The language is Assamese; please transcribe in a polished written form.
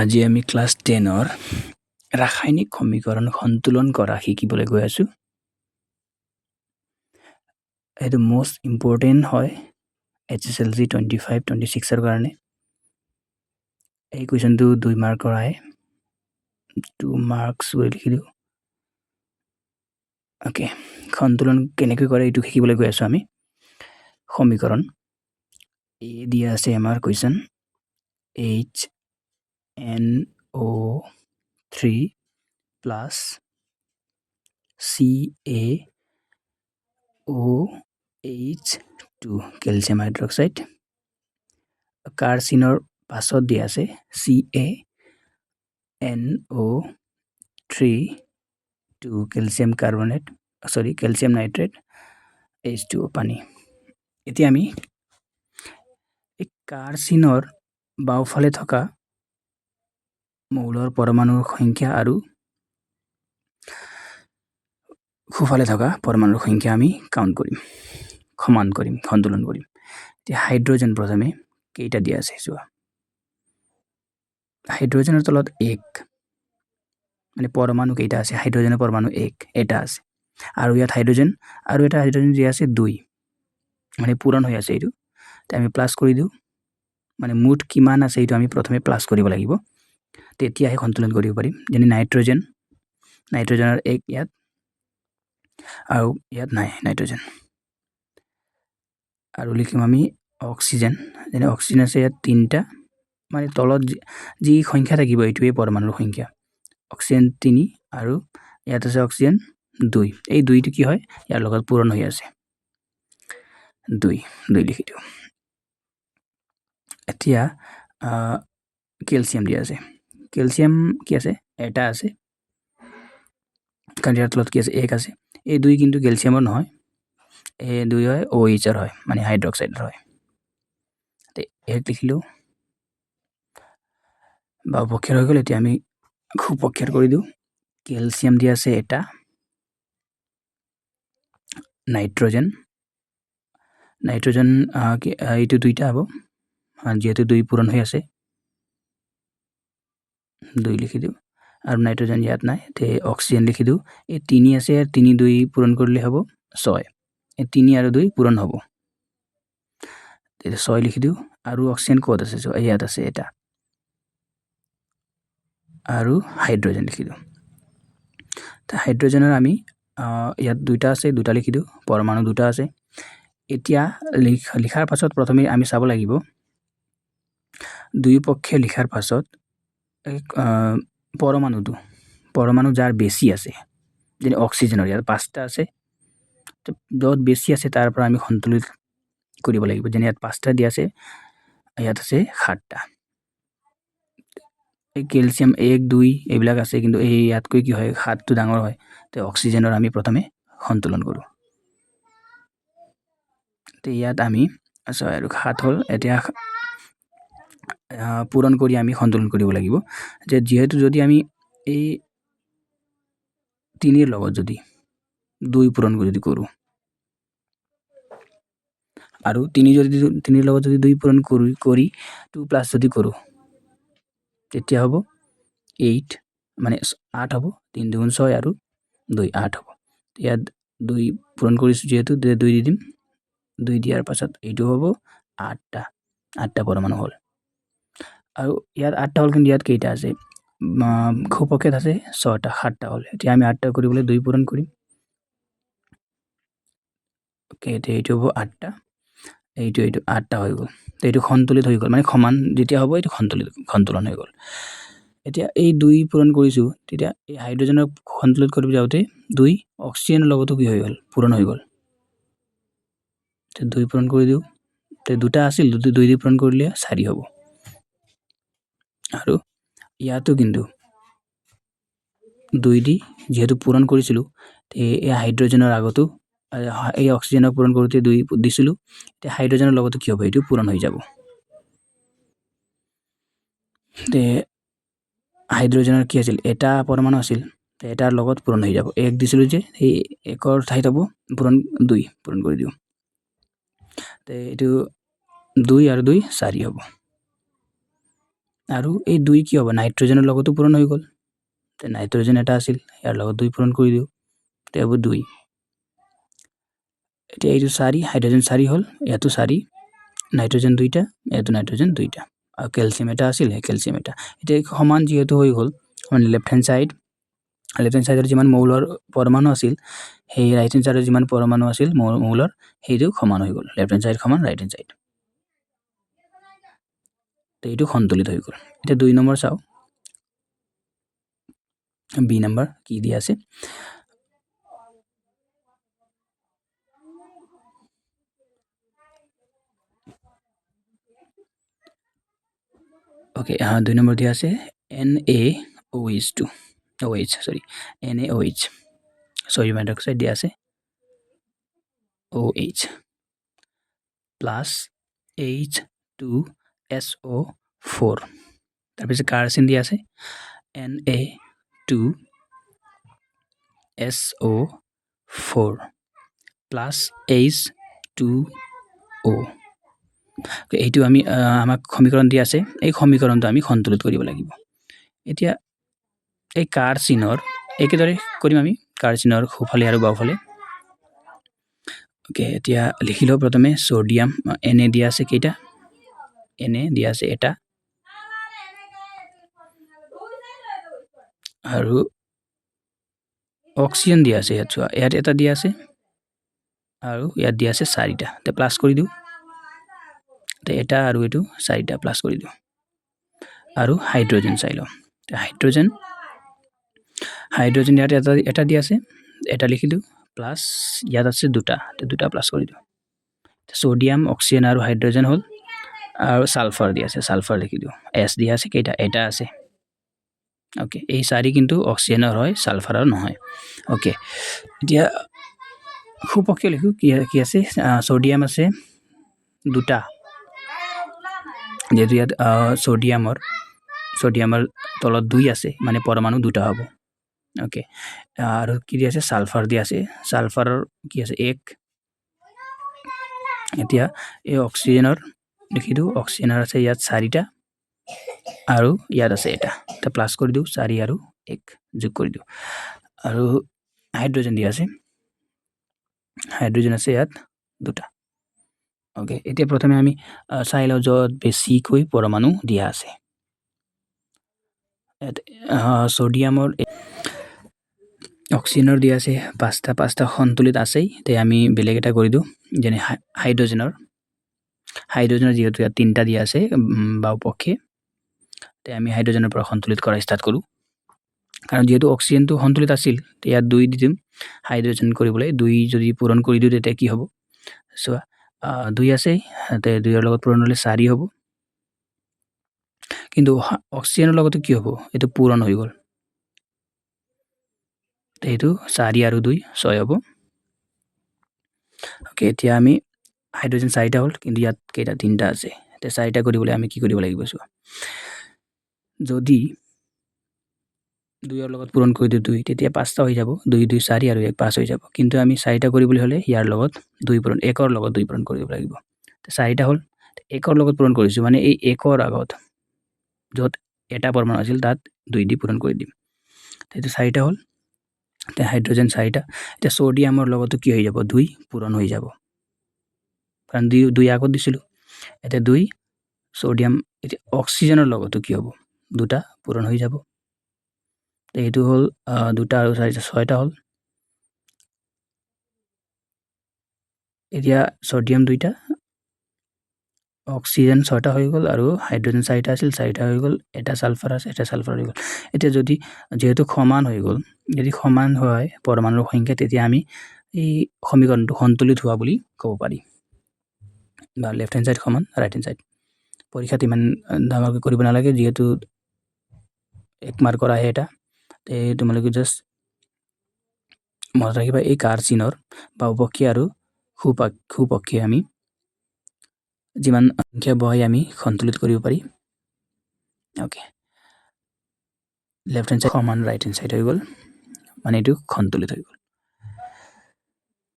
আজি আমি ক্লাছ 10ৰ ৰাসায়নিক সমীকৰণ সন্তুলন কৰা শিকিবলৈ গৈ আছো। এইটো মোষ্ট ইম্পৰ্টেণ্ট হয় HSLC 25-26ৰ কাৰণে। এই কুৱেশ্যনটো 2 মাৰ্কৰ আহে, 2 মাৰ্কছ বুলি লিখি দিওঁ। অ'কে, সন্তুলন কেনেকৈ কৰে এইটো শিকিবলৈ গৈ আছো আমি। সমীকৰণ এ দিয়া আছে আমাৰ equation HNO3 plus CaOH2 calcium hydroxide, কাৰ্চিনৰ পাছত দিয়া আছে CaNO3 calcium carbonate calcium nitrate H2O পানী। এতিয়া আমি এই কাৰ্চিনৰ বাওঁফালে থকা মৌলৰ পৰমাণুৰ সংখ্যা আৰু সোঁফালে থকা পৰমাণুৰ সংখ্যা আমি কাউণ্ট কৰিম, সমান কৰিম, সন্তুলন কৰিম। এতিয়া হাইড্ৰজেন প্ৰথমে কেইটা দিয়া আছে চোৱা। হাইড্ৰজেনৰ তলত 1 মানে পৰমাণু কেইটা আছে, হাইড্ৰজেনৰ পৰমাণু এটা আছে, আৰু ইয়াত হাইড্ৰজেন আৰু এটা হাইড্ৰজেন দিয়া আছে 2 মানে পূৰণ হৈ আছে। এইটো আমি প্লাছ কৰি দিওঁ, মানে মুঠ কিমান আছে এইটো আমি প্ৰথমে প্লাছ কৰিব লাগিব, তেতিয়াহে সন্তুলন কৰিব পাৰিম। যেনে নাইট্ৰজেনৰ 1 ইয়াত আৰু ইয়াত নাই নাইট্ৰজেন। আৰু লিখিম আমি অক্সিজেন, যেনে অক্সিজেন আছে ইয়াত 3টা, মানে তলত যি সংখ্যা থাকিব এইটোৱে পৰমাণুৰ সংখ্যা। অক্সিজেন 3 আৰু ইয়াত আছে অক্সিজেন 2, এই 2টো কি হয় ইয়াৰ লগত পূৰণ হৈ আছে, 2 লিখি দিওঁ। এতিয়া কেলছিয়াম দিয়া আছে, কেলছিয়াম কি আছে এটা আছে, কাৰণ ইয়াৰ তলত কি আছে 1 আছে। এই 2 কিন্তু কেলছিয়ামৰ নহয়, এই 2 হয় OHৰ হয়, মানে হাইড্ৰক্সাইডৰ হয়। 1 লিখিলোঁ, বাওঁপক্ষৰ হৈ গ'ল। এতিয়া আমি সোঁপক্ষৰ কৰি দিওঁ। কেলছিয়াম দিয়া আছে এটা, নাইট্ৰজেন এইটো 2টা হ'ব, যিহেতু 2 পূৰণ হৈ আছে 2 লিখি দিওঁ। আৰু নাইট্ৰজেন ইয়াত নাই, তে অক্সিজেন লিখি দিওঁ। এই 3 আছে, 3 2 পূৰণ কৰিলে হ'ব 6, এই 3 আৰু 2 পূৰণ হ'ব, তেতিয়া 6 লিখি দিওঁ। আৰু অক্সিজেন ক'ত আছে চোৱা, ইয়াত আছে এটা, আৰু হাইড্ৰজেন লিখি দিওঁ। হাইড্ৰজেনৰ আমি ইয়াত 2টা আছে, 2টা লিখি দিওঁ, পৰমাণু 2টা আছে। এতিয়া লিখাৰ পাছত প্ৰথমে আমি চাব লাগিব, দুই পক্ষে লিখাৰ পাছত পৰমাণু যাৰ বেছি আছে, যেনে অক্সিজেনৰ ইয়াত 5টা আছে, য'ত বেছি আছে তাৰ পৰা আমি সন্তুলিত কৰিব লাগিব। যেনে ইয়াত 5টা দিয়া আছে, ইয়াত আছে 7টা। এই কেলছিয়াম 1 2 এইবিলাক আছে, কিন্তু এই ইয়াতকৈ কি হয় 7টো ডাঙৰ হয়, তো অক্সিজেনৰ আমি প্ৰথমে সন্তুলন কৰোঁ। তো ইয়াত আমি 6 আৰু 7 হ'ল। এতিয়া পূৰণ কৰি আমি সন্তুলন কৰিব লাগিব, যে যিহেতু যদি আমি এই 3ৰ লগত যদি 2 পূৰণ যদি কৰোঁ, আৰু 3ৰ লগত যদি 2 পূৰণ কৰি 2 প্লাছ যদি কৰোঁ, তেতিয়া হ'ব 8, মানে 8 হ'ব। 3 2 6 আৰু 2 8 হ'ব। ইয়াত 2 পূৰণ কৰিছোঁ যিহেতু 2 দি দিম, 2 দিয়াৰ পাছত এইটো হ'ব 8টা পৰমাণু হ'ল। আৰু ইয়াত 8টা হ'ল, কিন্তু ইয়াত কেইটা আছে, সোঁপক্ষত আছে 6টা, 7টা হ'ল। এতিয়া আমি 8টা কৰিবলৈ 2 পূৰণ কৰিম। অ'কে, এতিয়া এইটো হ'ব 8টা, এইটো 8টা হৈ গ'ল। তো এইটো সন্তুলিত হৈ গ'ল, মানে সমান যেতিয়া হ'ব এইটো সন্তুলন হৈ গ'ল। এতিয়া এই 2 পূৰণ কৰিছোঁ, তেতিয়া এই হাইড্ৰজেনক সন্তুলিত কৰিব যাওঁতে 2 অক্সিজেনৰ লগতো কি হৈ গ'ল, পূৰণ হৈ গ'ল। 2 পূৰণ কৰি দিওঁ, তো 2টা আছিল, 2 দি পূৰণ কৰিলে 4 হ'ব। আৰু ইয়াতো কিন্তু 2 দি যিহেতু পূৰণ কৰিছিলোঁ, এই হাইড্ৰজেনৰ আগতো এই অক্সিজেনক পূৰণ কৰোঁতে 2 দিছিলোঁ, এতিয়া হাইড্ৰজেনৰ লগতো কি হ'ব, এইটো পূৰণ হৈ যাব। তে হাইড্ৰজেনৰ কি আছিল, এটা পৰমাণু আছিল, এটাৰ লগত পূৰণ হৈ যাব। 1 দিছিলোঁ যে সেই 1ৰ ঠাইত হ'ব 2 পূৰণ কৰি দিওঁ, তো এইটো 2 আৰু 2 4 হ'ব। আৰু এই 2 কি হ'ব নাইট্ৰজেনৰ লগতো পূৰণ হৈ গ'ল তে নাইট্ৰজেন এটা আছিল ইয়াৰ লগত 2 পূৰণ কৰি দিওঁ তে হ'ব 2 এতিয়া এইটো 4 হাইড্ৰজেন 4 হ'ল ইয়াতো 4 নাইট্ৰজেন 2টা ইয়াতো নাইট্ৰজেন 2টা আৰু ক্যালসিয়াম এটা আছিল ক্যালসিয়াম এটা এতিয়া সমান যেহেতু হৈ গ'ল মানে লেফট হ্যান্ড সাইডৰ যিমান মৌলৰ পৰমাণু আছিল সেই ৰাইট হ্যান্ড সাইডৰ যিমান পৰমাণু আছিল মৌলৰ সেইটো সমান হৈ গ'ল লেফট হ্যান্ড সাইড সমান ৰাইট হ্যান্ড সাইড তো এইটো সন্তুলিত হৈ গ'ল এতিয়া 2 নম্বৰ চাও বি নম্বৰ কি দি আছে ওকে 2 নম্বৰ দিয়া আছে NaOH2 OH sorry NaOH sodium hydroxide দিয়া আছে OH plus H2SO4 তাৰপিছত কাৰ্বন দিয়া আছে Na2SO4 plus H2O এইটো আমি আমাক সমীকৰণ দিয়া আছে এই সমীকৰণটো আমি সন্তুলিত কৰিব লাগিব এতিয়া এই কাৰ্চিনৰ একেদৰে কৰিম আমি কাৰ্চিনৰ খুফালে আৰু বাওফালে ওকে এতিয়া লিখিলো প্ৰথমে সোডিয়াম Na দিয়া আছে কেইটা Na দিয়া আছে এটা আৰু অক্সিজেন দিয়া আছে ইয়াত এটা দিয়া আছে আৰু ইয়াত দিয়া আছে 4টা তে প্লাস কৰি দিও তে এটা আৰু এটো 4টা প্লাস কৰি দিও আৰু হাইড্ৰোজেন চাইলো তে হাইড্ৰোজেন ইয়াত এটা দিয়া আছে এটা লিখি দিও প্লাস ইয়াত আছে দুটা তে দুটা প্লাস কৰি দিও সোডিয়াম অক্সিজেন আৰু হাইড্ৰোজেন হল আৰু সালফাৰ দিয়া আছে সালফাৰ লিখি দিও S দিয়া আছে কেইটা এটা আছে ওকে এই 4 কিন্তু অক্সিজেনৰ হয় সালফাৰৰ নহয় ওকে এতিয়া খুপকে লিখো কি আছে সোডিয়াম আছে দুটা যেহেতু ইয়াত সোডিয়ামৰ তলত 2 আছে মানে পৰমাণু দুটা হ'ব ওকে আৰু কি দি আছে সালফাৰ দি আছে সালফাৰৰ কি আছে 1 এতিয়া এই অক্সিজেনৰ লিখি দিও অক্সিজেনৰ আছে ইয়াত 4টা আৰু ইয়াত আছে এটা তে প্লাস কৰি দিও 4 আৰু 1 যোগ কৰি দিও আৰু হাইড্ৰোজেন দি আছে ইয়াত দুটা ওকে এতিয়া প্ৰথমে আমি চাইলো যত বেছিকৈ পৰমাণু দিয়া আছে সোডিয়ামৰ অক্সিজেনৰ দিয়া আছে পাঁচটা সন্তুলিত আছে তে আমি বেলেগ এটা কৰি দিও যেনে হাইড্ৰোজেনৰ যেহেতু ইয়াত 3টা দিয়া আছে বাও পক্ষে তে আমি হাইড্ৰোজেনৰ পৰা সন্তুলিত কৰা ষ্টাৰ্ট কৰো কাৰণ যেহেতু অক্সিজেনটো সন্তুলিত আছিল তে ইয়াত 2 দি দিম হাইড্ৰোজেন কৰিবলৈ 2 যদি পূৰণ কৰি দিও তেতিয়া কি হ'ব সো 2 আছে তে 2 ৰ লগত পূৰণ হ'লে 4 হ'ব কিন্তু অক্সিজেনৰ লগত কি হ'ব এটো পূৰণ হৈ গ'ল তে এটো 4 আৰু 2 6 হ'ব ওকে এতিয়া আমি হাইড্ৰোজেন 4টা হ'ল কিন্তু ইয়াত কেইটা 3টা আছে তে 4টা কৰিবলৈ আমি কি কৰিব লাগিব সো যদি 2 ৰ লগত পূৰণ কৰি দিও 2 তেতিয়া 5টা হৈ যাব 2 2 4 আৰু 1 5 হৈ যাব কিন্তু আমি 4টা কৰিবলৈ হলে ইয়াৰ লগত 2 পূৰণ 1 ৰ লগত 2 পূৰণ কৰিব লাগিব তে 4টা হ'ল 1 ৰ লগত পূৰণ কৰিছো মানে এই 1 ৰ আগত যত এটা পৰমাণু আছিল তাত 2 দি পূৰণ কৰি দিম তে 4টা হ'ল তে হাইড্ৰোজেন 4টা তে সোডিয়ামৰ লগত কি হৈ যাব 2 পূৰণ হৈ যাব কাৰণ 2 আগত দিছিলো এটা 2 সোডিয়াম এটা অক্সিজেনৰ লগত কি হ'ব দুটা পূৰণ হৈ যাব তে এটো হ'ল দুটা আৰু 6টা হ'ল এতিয়া সোডিয়াম 2টা অক্সিজেন 6টা হৈ গ'ল আৰু হাইড্ৰোজেন 4টা আছিল 4টা হৈ গ'ল এটা সালফাৰ আছে এটা সালফাৰ হৈ গ'ল এতিয়া যদি যেহেতু সমান হৈ গ'ল যদি সমান হয় পৰমাণুৰ সংখ্যা তেতিয়া আমি এই সমীকৰণটো সন্তুলিত হোৱা বুলি ক'ব পাৰি বা লেফট হ্যান্ড সাইড সমান ৰাইট হ্যান্ড সাইড পৰীক্ষাত ইমান ডাঙৰকৈ কৰিব নালাগে যেহেতু 1 মাৰ্কৰ আহে এটা তে তোমালোকে জাস্ট মনত ৰাখিবা এই কাৰ্চিনৰ বাওপক্ষে আৰু খুপক্ষে আমি যিমান সংখ্যা বহাই আমি সন্তুলিত কৰিব পাৰি ওকে লেফট হ্যান্ড সাইড সমান ৰাইট হ্যান্ড সাইড হৈ গ'ল মানে এটো সন্তুলিত হৈ গ'ল